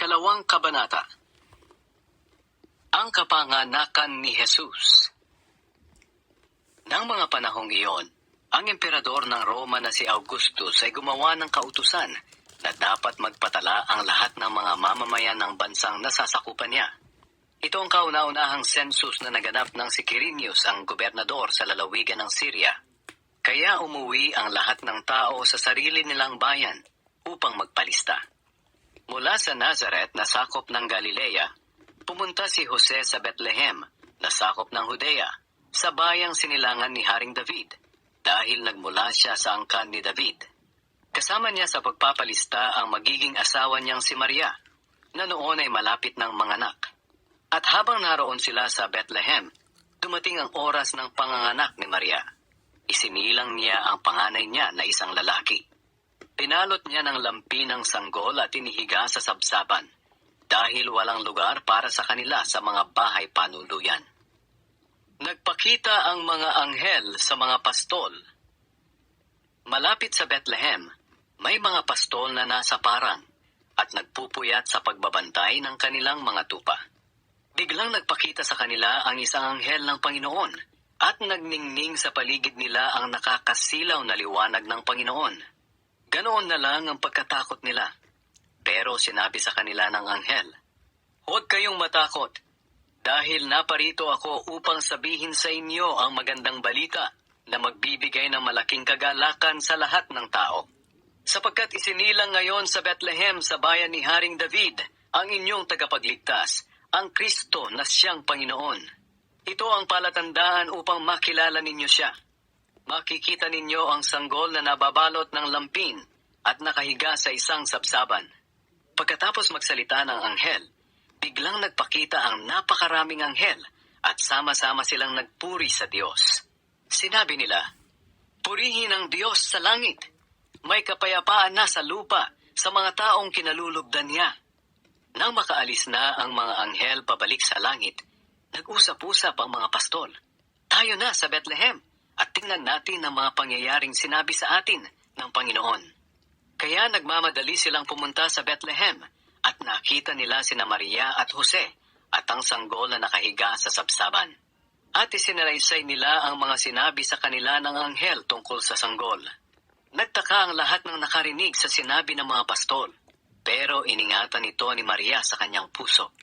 Ikalawang kabanata. Ang kapanganakan ni Jesus. Nang mga panahong iyon, ang emperador ng Roma na si Augustus ay gumawa ng kautusan na dapat magpatala ang lahat ng mga mamamayan ng bansang nasasakupan niya. Ito ang kauna-unahang census na naganap ng si Quirinius, ang gobernador sa lalawigan ng Syria. Kaya umuwi ang lahat ng tao sa sarili nilang bayan upang magpalista. Mula sa Nazareth na sakop ng Galilea, pumunta si Jose sa Bethlehem na sakop ng Judea, sa bayang sinilangan ni Haring David, dahil nagmula siya sa angkan ni David. Kasama niya sa pagpapalista ang magiging asawa niyang si Maria, na noon ay malapit ng manganak. At habang naroon sila sa Bethlehem, dumating ang oras ng panganganak ni Maria. Isinilang niya ang panganay niya na isang lalaki. Pinalot niya ng lampi ng sanggol at inihiga sa sabsaban, dahil walang lugar para sa kanila sa mga bahay panuluyan. Nagpakita ang mga anghel sa mga pastol. Malapit sa Bethlehem, may mga pastol na nasa parang at nagpupuyat sa pagbabantay ng kanilang mga tupa. Biglang nagpakita sa kanila ang isang anghel ng Panginoon at nagningning sa paligid nila ang nakakasilaw na liwanag ng Panginoon. Ganoon na lang ang pagkatakot nila. Pero sinabi sa kanila ng anghel, "Huwag kayong matakot, dahil naparito ako upang sabihin sa inyo ang magandang balita na magbibigay ng malaking kagalakan sa lahat ng tao. Sapagkat isinilang ngayon sa Bethlehem sa bayan ni Haring David ang inyong tagapagligtas, ang Kristo na siyang Panginoon. Ito ang palatandaan upang makilala ninyo siya. Makikita ninyo ang sanggol na nababalot ng lampin at nakahiga sa isang sabsaban." Pagkatapos magsalita ng anghel, biglang nagpakita ang napakaraming anghel at sama-sama silang nagpuri sa Diyos. Sinabi nila, "Purihin ang Diyos sa langit. May kapayapaan na sa lupa sa mga taong kinalulugdan niya." Nang makaalis na ang mga anghel pabalik sa langit, nag-usap-usap ang mga pastol. "Tayo na sa Bethlehem at tingnan natin ang mga pangyayaring sinabi sa atin ng Panginoon." Kaya nagmamadali silang pumunta sa Bethlehem at nakita nila sina Maria at Jose at ang sanggol na nakahiga sa sabsaban. At isinalaysay nila ang mga sinabi sa kanila ng anghel tungkol sa sanggol. Nagtaka ang lahat ng nakarinig sa sinabi ng mga pastol, pero iningatan ito ni Maria sa kanyang puso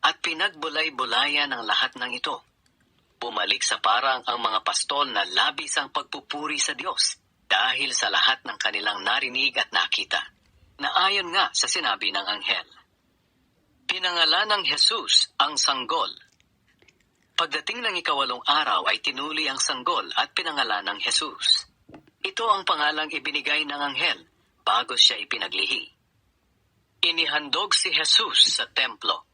at pinagbulay-bulayan ang lahat ng ito. Bumalik sa parang ang mga pastol na labis ang pagpupuri sa Diyos dahil sa lahat ng kanilang narinig at nakita, na ayon nga sa sinabi ng anghel. Pinangalan ng Jesus ang sanggol. Pagdating ng ikawalong araw ay tinuli ang sanggol at pinangalan ng Jesus. Ito ang pangalang ibinigay ng anghel bago siya ipinaglihi. Inihandog si Jesus sa templo.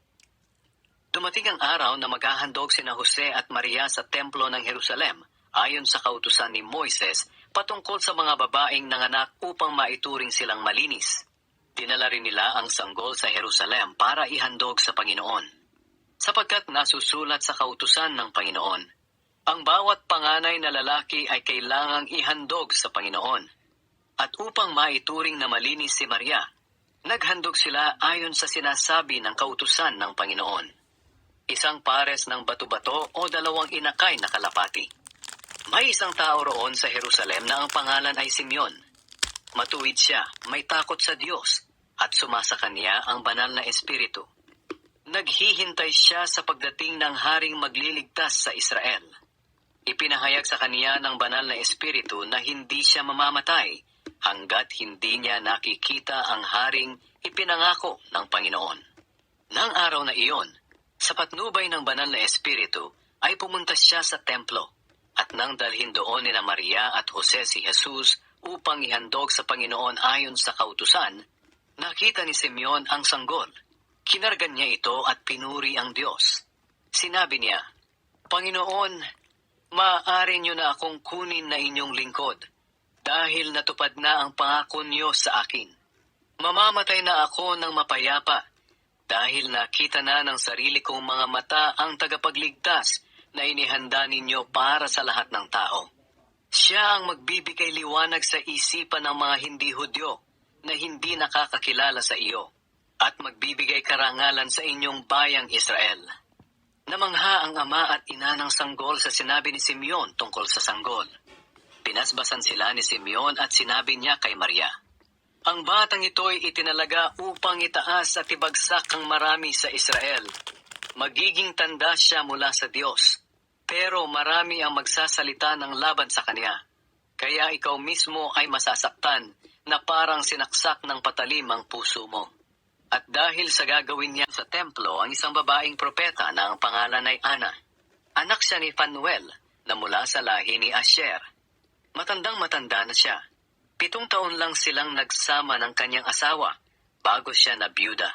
Dumating ang araw na maghahandog sina Jose at Maria sa templo ng Jerusalem ayon sa kautusan ni Moises patungkol sa mga babaeng nanganak upang maituring silang malinis. Dinala rin nila ang sanggol sa Jerusalem para ihandog sa Panginoon. Sapagkat nasusulat sa kautusan ng Panginoon, ang bawat panganay na lalaki ay kailangang ihandog sa Panginoon. At upang maituring na malinis si Maria, naghandog sila ayon sa sinasabi ng kautusan ng Panginoon. Isang pares ng bato-bato o 2 inakay na kalapati. May isang tao roon sa Jerusalem na ang pangalan ay Simeon. Matuwid siya, may takot sa Diyos, at sumasa kanya ang banal na espiritu. Naghihintay siya sa pagdating ng haring magliligtas sa Israel. Ipinahayag sa kanya ng banal na espiritu na hindi siya mamamatay hanggat hindi niya nakikita ang haring ipinangako ng Panginoon. Nang araw na iyon, sa patnubay ng banal na espiritu, ay pumunta siya sa templo. At nang dalhin doon nina Maria at Jose si Jesus upang ihandog sa Panginoon ayon sa kautusan, nakita ni Simeon ang sanggol. Kinargan niya ito at pinuri ang Diyos. Sinabi niya, "Panginoon, maaari niyo na akong kunin na inyong lingkod, dahil natupad na ang pangako niyo sa akin. Mamamatay na ako ng mapayapa, dahil nakita na ng sarili kong mga mata ang tagapagligtas na inihanda ninyo para sa lahat ng tao. Siya ang magbibigay liwanag sa isipan ng mga hindi Hudyo na hindi nakakakilala sa iyo, at magbibigay karangalan sa inyong bayang Israel. Namangha ang ama at ina ng sanggol sa sinabi ni Simeon tungkol sa sanggol. Pinasbasan sila ni Simeon at sinabi niya kay Maria, "Ang batang ito'y itinalaga upang itaas at ibagsak ang marami sa Israel. Magiging tanda siya mula sa Diyos, pero marami ang magsasalita ng laban sa kanya. Kaya ikaw mismo ay masasaktan na parang sinaksak ng patalim ang puso mo." At dahil sa gagawin niya sa templo ang isang babaeng propeta na ang pangalan ay Ana, anak siya ni Phanuel na mula sa lahi ni Asher. Matandang-matanda na siya. 7 taon lang silang nagsama ng kanyang asawa bago siya nabiyuda.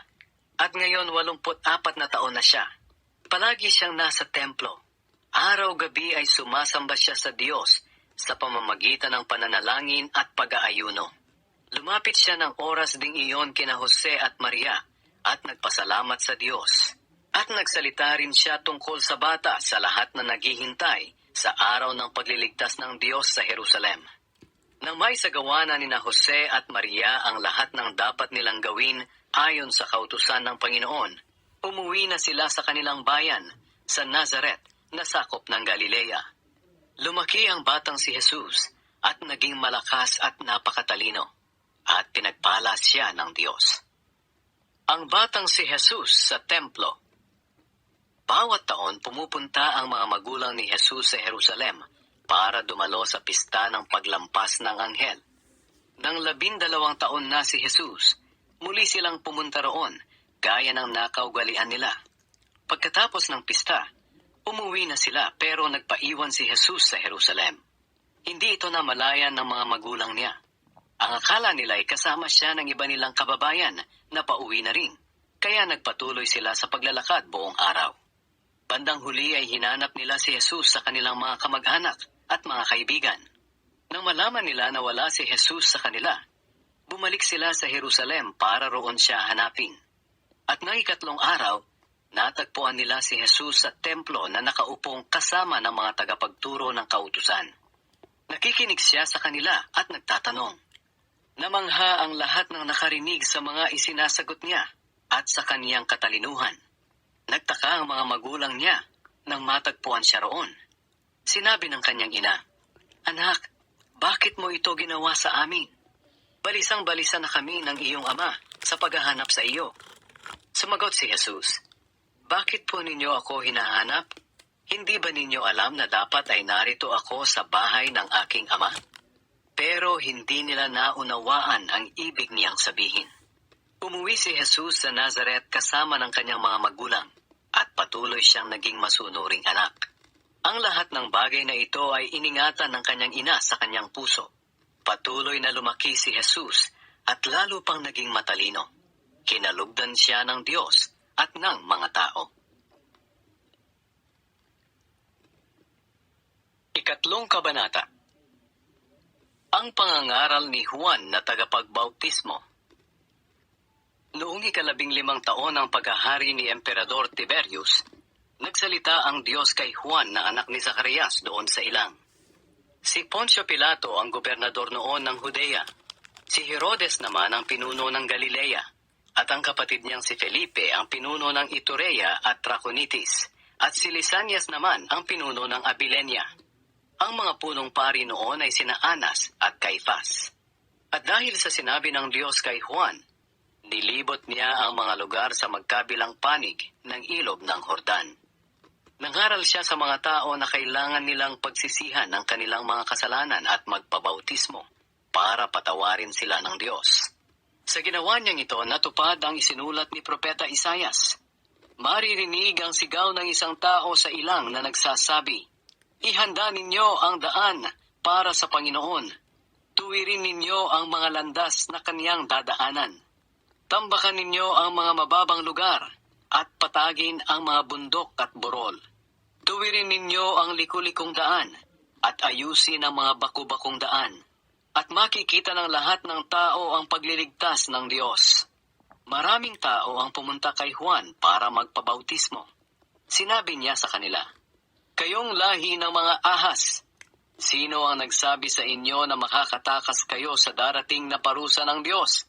At ngayon 84 na taon na siya. Palagi siyang nasa templo. Araw-gabi ay sumasamba siya sa Diyos sa pamamagitan ng pananalangin at pag-aayuno. Lumapit siya ng oras ding iyon kina Jose at Maria at nagpasalamat sa Diyos. At nagsalita rin siya tungkol sa bata sa lahat na naghihintay sa araw ng pagliligtas ng Diyos sa Jerusalem. Nang may sagawa na nina Jose at Maria ang lahat ng dapat nilang gawin ayon sa kautusan ng Panginoon, umuwi na sila sa kanilang bayan sa Nazaret na sakop ng Galilea. Lumaki ang batang si Jesus at naging malakas at napakatalino. At pinagpala siya ng Diyos. Ang batang si Jesus sa templo. Bawat taon pumupunta ang mga magulang ni Jesus sa Jerusalem para dumalo sa pista ng paglampas ng anghel. Nang 12 taon na si Jesus, muli silang pumunta roon, gaya ng nakaugalian nila. Pagkatapos ng pista, umuwi na sila pero nagpaiwan si Jesus sa Jerusalem. Hindi ito namalayan ng mga magulang niya. Ang akala nila ay kasama siya ng iba nilang kababayan na pauwi na rin, kaya nagpatuloy sila sa paglalakad buong araw. Bandang huli ay hinanap nila si Jesus sa kanilang mga kamag-anak at mga kaibigan. Nang malaman nila na wala si Jesus sa kanila, bumalik sila sa Jerusalem para roon siya hanapin. At ng 3 araw, natagpuan nila si Jesus sa templo na nakaupong kasama ng mga tagapagturo ng kautusan. Nakikinig siya sa kanila at nagtatanong. Namangha ang lahat ng nakarinig sa mga isinasagot niya at sa kaniyang katalinuhan. Nagtaka ang mga magulang niya nang matagpuan siya roon. Sinabi ng kanyang ina, "Anak, bakit mo ito ginawa sa amin? Balisang-balisa na kami ng iyong ama sa paghahanap sa iyo." Sumagot si Jesus, "Bakit po ninyo ako hinahanap? Hindi ba ninyo alam na dapat ay narito ako sa bahay ng aking ama?" Pero hindi nila naunawaan ang ibig niyang sabihin. Umuwi si Jesus sa Nazaret kasama ng kanyang mga magulang at patuloy siyang naging masunuring anak. Ang lahat ng bagay na ito ay iningatan ng kanyang ina sa kanyang puso. Patuloy na lumaki si Jesus at lalo pang naging matalino. Kinalugdan siya ng Diyos at ng mga tao. 3 kabanata. Ang pangangaral ni Juan na tagapagbautismo. Noong 15 taon ng paghahari ni Emperador Tiberius, nagsalita ang Diyos kay Juan na anak ni Zacarias doon sa ilang. Si Poncio Pilato ang gobernador noon ng Judea. Si Herodes naman ang pinuno ng Galilea. At ang kapatid niyang si Felipe ang pinuno ng Iturea at Trachonitis. At si Lisanias naman ang pinuno ng Abilenia. Ang mga punong pari noon ay sina Anas at Caifas. At dahil sa sinabi ng Diyos kay Juan, nilibot niya ang mga lugar sa magkabilang panig ng ilog ng Jordan. Nangaral siya sa mga tao na kailangan nilang pagsisihan ng kanilang mga kasalanan at magpabautismo para patawarin sila ng Diyos. Sa ginawa niyang ito, natupad ang isinulat ni Propeta Isaias. Maririnig ang sigaw ng isang tao sa ilang na nagsasabi, "Ihanda ninyo ang daan para sa Panginoon. Tuwirin ninyo ang mga landas na kaniyang dadaanan. Tambakan ninyo ang mga mababang lugar at patagin ang mga bundok at burol. Tuwirin ninyo ang liku-likong daan at ayusin ang mga baku-bakong daan. At makikita ng lahat ng tao ang pagliligtas ng Diyos." Maraming tao ang pumunta kay Juan para magpabautismo. Sinabi niya sa kanila, "Kayong lahi ng mga ahas, sino ang nagsabi sa inyo na makakatakas kayo sa darating na parusa ng Diyos?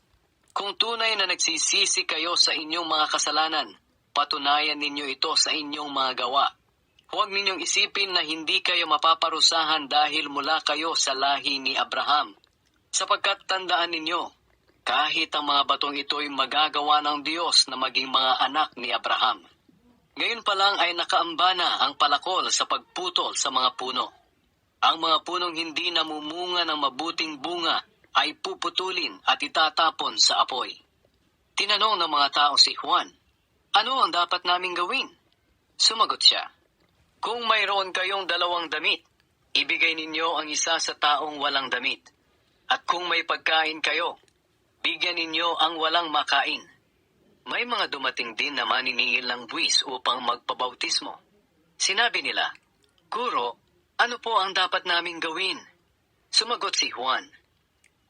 Kung tunay na nagsisisi kayo sa inyong mga kasalanan, patunayan ninyo ito sa inyong mga gawa. Huwag ninyong isipin na hindi kayo mapaparusahan dahil mula kayo sa lahi ni Abraham. Sapagkat tandaan ninyo, kahit ang mga batong ito'y magagawa ng Diyos na maging mga anak ni Abraham. Ngayon pa lang ay nakaamba na ang palakol sa pagputol sa mga puno. Ang mga punong hindi namumunga ng mabuting bunga ay puputulin at itatapon sa apoy. Tinanong ng mga tao si Juan, "Ano ang dapat naming gawin?" Sumagot siya, "Kung mayroon kayong 2 damit, ibigay ninyo ang isa sa taong walang damit. At kung may pagkain kayo, bigyan ninyo ang walang makain." May mga dumating din na maniningil ng buwis upang magpabautismo. Sinabi nila, "Guro, ano po ang dapat naming gawin?" Sumagot si Juan,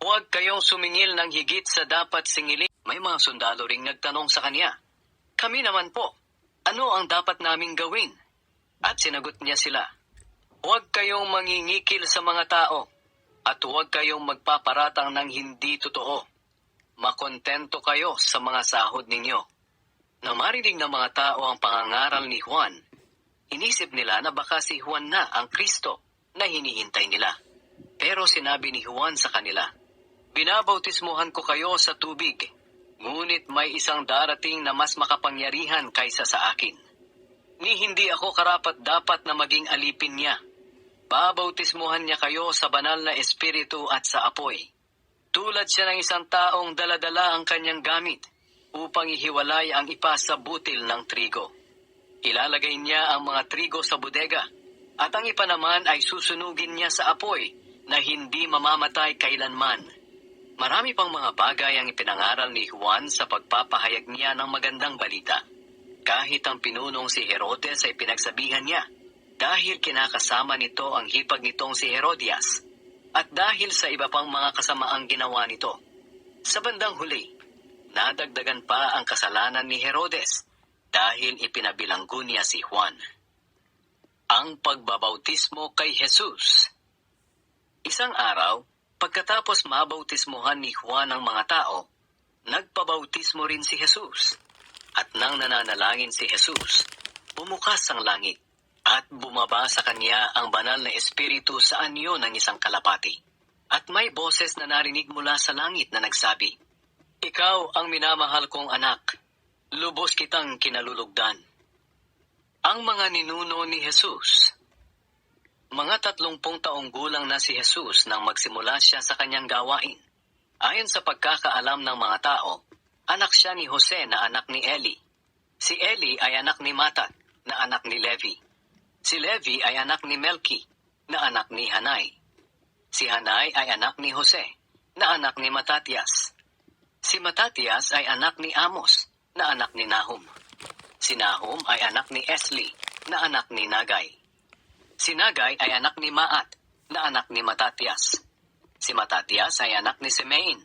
"Huwag kayong sumingil ng higit sa dapat singilin." May mga sundalo ring nagtanong sa kanya, "Kami naman po, ano ang dapat naming gawin?" At sinagot niya sila, "Huwag kayong mangingikil sa mga tao, at huwag kayong magpaparatang ng hindi totoo. Makontento kayo sa mga sahod ninyo." Nang marinig ng mga tao ang pangangaral ni Juan, inisip nila na baka si Juan na ang Kristo na hinihintay nila. Pero sinabi ni Juan sa kanila, "Binabautismuhan ko kayo sa tubig, ngunit may isang darating na mas makapangyarihan kaysa sa akin. Ni hindi ako karapat-dapat na maging alipin niya. Babautismuhan niya kayo sa banal na espiritu at sa apoy. Tulad siya ng isang taong daladala ang kanyang gamit upang ihiwalay ang ipa sa butil ng trigo. Ilalagay niya ang mga trigo sa bodega, at ang ipa naman ay susunugin niya sa apoy na hindi mamamatay kailanman." Marami pang mga bagay ang ipinangaral ni Juan sa pagpapahayag niya ng magandang balita. Kahit ang pinunong si Herodes ay pinagsabihan niya, dahil kinakasama nito ang hipag nitong si Herodias, at dahil sa iba pang mga kasamaang ginawa nito. Sa bandang huli, nadagdagan pa ang kasalanan ni Herodes dahil ipinabilanggo niya si Juan. Ang pagbabautismo kay Jesus. Isang araw, pagkatapos mabautismuhan ni Juan ang mga tao, nagpabautismo rin si Jesus. At nang nananalangin si Jesus, bumukas ang langit, at bumaba sa kanya ang banal na espiritu sa anyo ng isang kalapati. At may boses na narinig mula sa langit na nagsabi, "Ikaw ang minamahal kong anak, lubos kitang kinalulugdan." Ang mga ninuno ni Jesus. Mga 30 taong gulang na si Jesus nang magsimula siya sa kanyang gawain. Ayon sa pagkakaalam ng mga tao, anak siya ni Jose na anak ni Eli. Si Eli ay anak ni Matat na anak ni Levi. Si Levi ay anak ni Melki na anak ni Hanai. Si Hanai ay anak ni Jose na anak ni Matatias. Si Matatias ay anak ni Amos na anak ni Nahum. Si Nahum ay anak ni Esli na anak ni Nagay. Si Nagay ay anak ni Maat na anak ni Matatias. Si Matatias ay anak ni Simein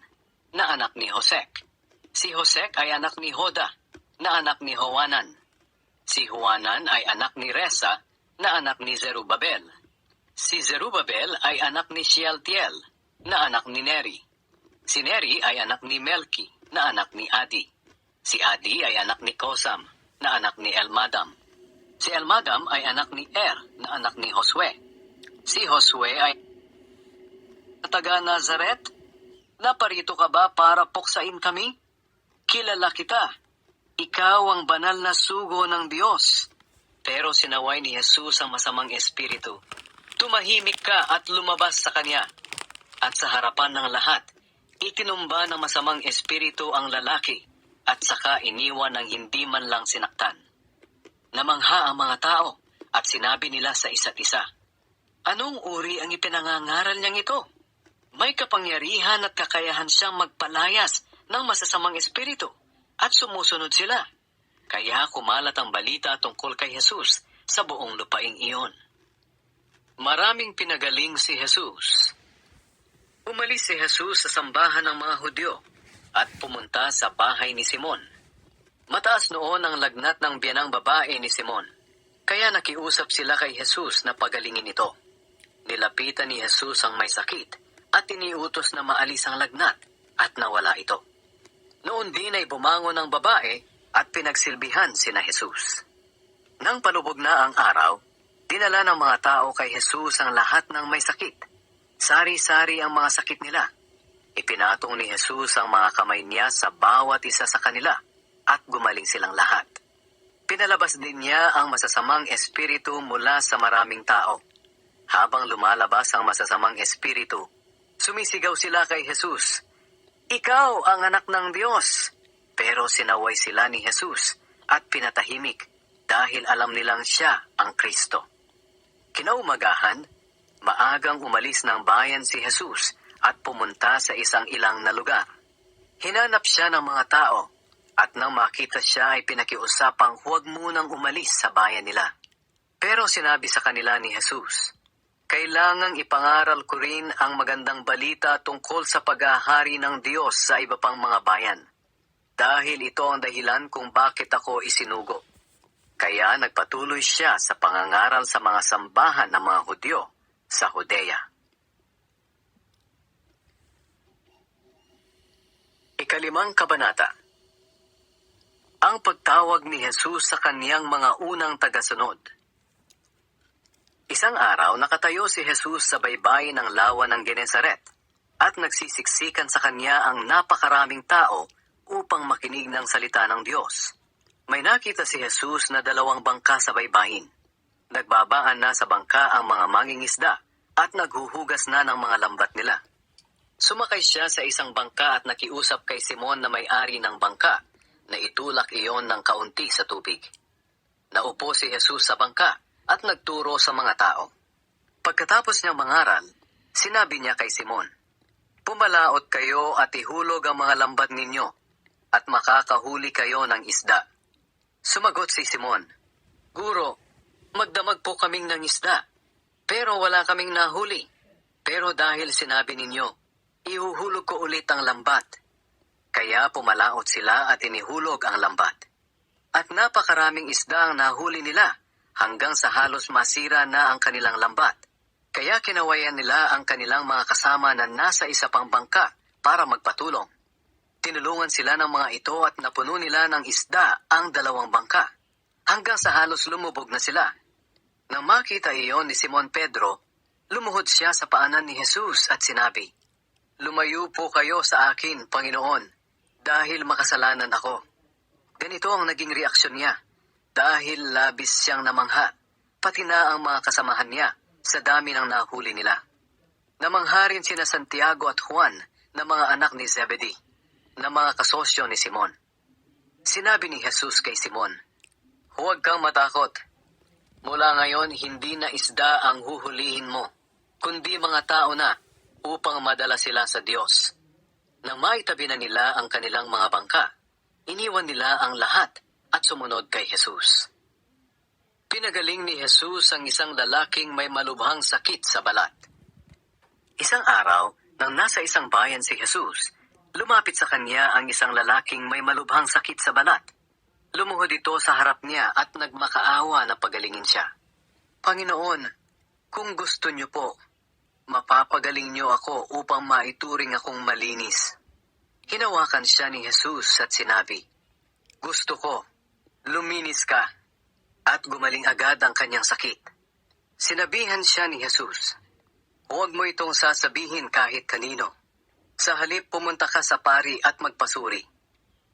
na anak ni Hosek. Si Hosek ay anak ni Hoda na anak ni Joanan. Si Joanan ay anak ni Resa na anak ni Zerubabel. Si Zerubabel ay anak ni Shealtiel na anak ni Neri. Si Neri ay anak ni Melki na anak ni Adi. Si Adi ay anak ni Kosam na anak ni Elmadam. Si Elmadam ay anak ni na anak ni Josue. Si Josue ay taga Nazaret. Naparito ka ba para puksain kami? Kilala kita. Ikaw ang banal na sugo ng Diyos. Pero sinaway ni Jesus ang masamang espiritu. Tumahimik ka at lumabas sa kanya. At sa harapan ng lahat, itinumba ng masamang espiritu ang lalaki at saka iniwan ng hindi man lang sinaktan. Namangha ang mga tao at sinabi nila sa isa't isa, "Anong uri ang ipinangangaral niyang ito? May kapangyarihan at kakayahan siyang magpalayas ng masasamang espiritu at sumusunod sila." Kaya kumalat ang balita tungkol kay Jesus sa buong lupaing iyon. Maraming pinagaling si Jesus. Umalis si Jesus sa sambahan ng mga Hudyo at pumunta sa bahay ni Simon. Mataas noon ang lagnat ng biyanang babae ni Simon, kaya nakiusap sila kay Jesus na pagalingin ito. Nilapitan ni Jesus ang may sakit at iniutos na maalis ang lagnat at nawala ito. Noon din ay bumangon ang babae at pinagsilbihan sina Jesus. Nang palubog na ang araw, dinala ng mga tao kay Jesus ang lahat ng may sakit. Sari-sari ang mga sakit nila. Ipinatong ni Jesus ang mga kamay niya sa bawat isa sa kanila at gumaling silang lahat. Pinalabas din niya ang masasamang espiritu mula sa maraming tao. Habang lumalabas ang masasamang espiritu, sumisigaw sila kay Jesus, "Ikaw ang anak ng Diyos!" Pero sinaway sila ni Jesus at pinatahimik dahil alam nilang siya ang Kristo. Kinaumagahan, maagang umalis ng bayan si Jesus at pumunta sa isang ilang na lugar. Hinanap siya ng mga tao at nang makita siya ay pinakiusapang huwag munang umalis sa bayan nila. Pero sinabi sa kanila ni Jesus, "Kailangang ipangaral ko rin ang magandang balita tungkol sa paghahari ng Diyos sa iba pang mga bayan. Dahil ito ang dahilan kung bakit ako isinugo." Kaya nagpatuloy siya sa pangangaral sa mga sambahan ng mga Hudyo sa Judea. 5 Kabanata. Ang pagtawag ni Jesus sa kaniyang mga unang tagasunod. Isang araw nakatayo si Jesus sa baybayin ng lawa ng Genesaret at nagsisiksikan sa kanya ang napakaraming tao upang makinig ng salita ng Diyos. May nakita si Jesus na 2 bangka sa baybayin. Nagbabaan na sa bangka ang mga mangingisda at naghuhugas na ng mga lambat nila. Sumakay siya sa isang bangka at nakiusap kay Simon na may-ari ng bangka na itulak iyon ng kaunti sa tubig. Naupo si Jesus sa bangka at nagturo sa mga tao. Pagkatapos niyang mangaral, sinabi niya kay Simon, "Pumalaot kayo at ihulog ang mga lambat ninyo at makakahuli kayo ng isda." Sumagot si Simon, "Guro, magdamag po kaming ng isda, pero wala kaming nahuli. Pero dahil sinabi ninyo, ihuhulog ko ulit ang lambat." Kaya pumalaot sila at inihulog ang lambat. At napakaraming isda ang nahuli nila hanggang sa halos masira na ang kanilang lambat. Kaya kinawayan nila ang kanilang mga kasama na nasa isa pang bangka para magpatulong. Tinulungan sila ng mga ito at napuno nila ng isda ang 2 bangka, hanggang sa halos lumubog na sila. Nang makita iyon ni Simon Pedro, lumuhod siya sa paanan ni Jesus at sinabi, "Lumayo po kayo sa akin, Panginoon, dahil makasalanan ako." Ganito ang naging reaksyon niya, dahil labis siyang namangha, pati na ang mga kasamahan niya sa dami ng nahuli nila. Namangha rin sina Santiago at Juan na mga anak ni Zebedee, na mga kasosyo ni Simon. Sinabi ni Jesus kay Simon, "Huwag kang matakot. Mula ngayon hindi na isda ang huhulihin mo, kundi mga tao na upang madala sila sa Diyos." Nang maitabi na nila ang kanilang mga bangka, iniwan nila ang lahat at sumunod kay Jesus. Pinagaling ni Jesus ang isang lalaking may malubhang sakit sa balat. Isang araw, nang nasa isang bayan si Jesus, lumapit sa kanya ang isang lalaking may malubhang sakit sa balat. Lumuhod ito sa harap niya at nagmakaawa na pagalingin siya. "Panginoon, kung gusto niyo po, mapapagaling niyo ako upang maituring akong malinis." Hinawakan siya ni Jesus at sinabi, "Gusto ko, luminis ka." At gumaling agad ang kanyang sakit. Sinabihan siya ni Jesus, "Huwag mo itong sasabihin kahit kanino. Sa halip pumunta ka sa pari at magpasuri.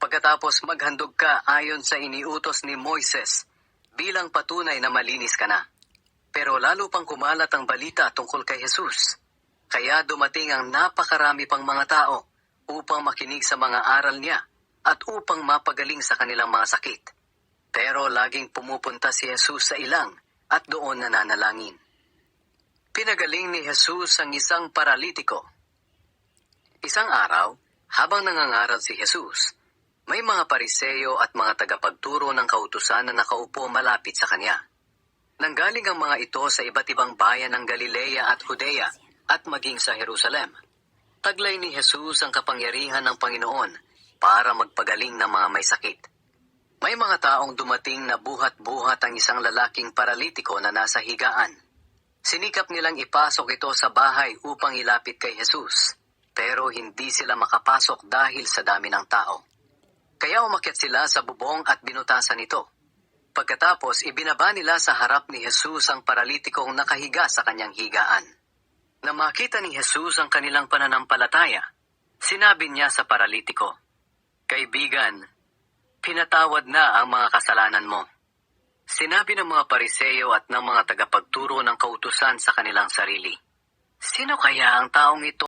Pagkatapos maghandog ka ayon sa iniutos ni Moises bilang patunay na malinis ka na." Pero lalo pang kumalat ang balita tungkol kay Jesus. Kaya dumating ang napakarami pang mga tao upang makinig sa mga aral niya at upang mapagaling sa kanilang mga sakit. Pero laging pumupunta si Jesus sa ilang at doon nananalangin. Pinagaling ni Jesus ang isang paralitiko. Isang araw, habang nangangaral si Jesus, may mga Pariseo at mga tagapagturo ng kautusan na nakaupo malapit sa kanya. Nanggaling ang mga ito sa iba't ibang bayan ng Galilea at Judea at maging sa Jerusalem. Taglay ni Jesus ang kapangyarihan ng Panginoon para magpagaling ng mga may sakit. May mga taong dumating na buhat-buhat ang isang lalaking paralitiko na nasa higaan. Sinikap nilang ipasok ito sa bahay upang ilapit kay Jesus, pero hindi sila makapasok dahil sa dami ng tao. Kaya umakyat sila sa bubong at binutasan ito. Pagkatapos, ibinaba nila sa harap ni Jesus ang paralitikong nakahiga sa kanyang higaan. Nang makita ni Jesus ang kanilang pananampalataya, sinabi niya sa paralitiko, "Kaibigan, pinatawad na ang mga kasalanan mo." Sinabi ng mga Pariseo at ng mga tagapagturo ng kautusan sa kanilang sarili, "Sino kaya ang taong ito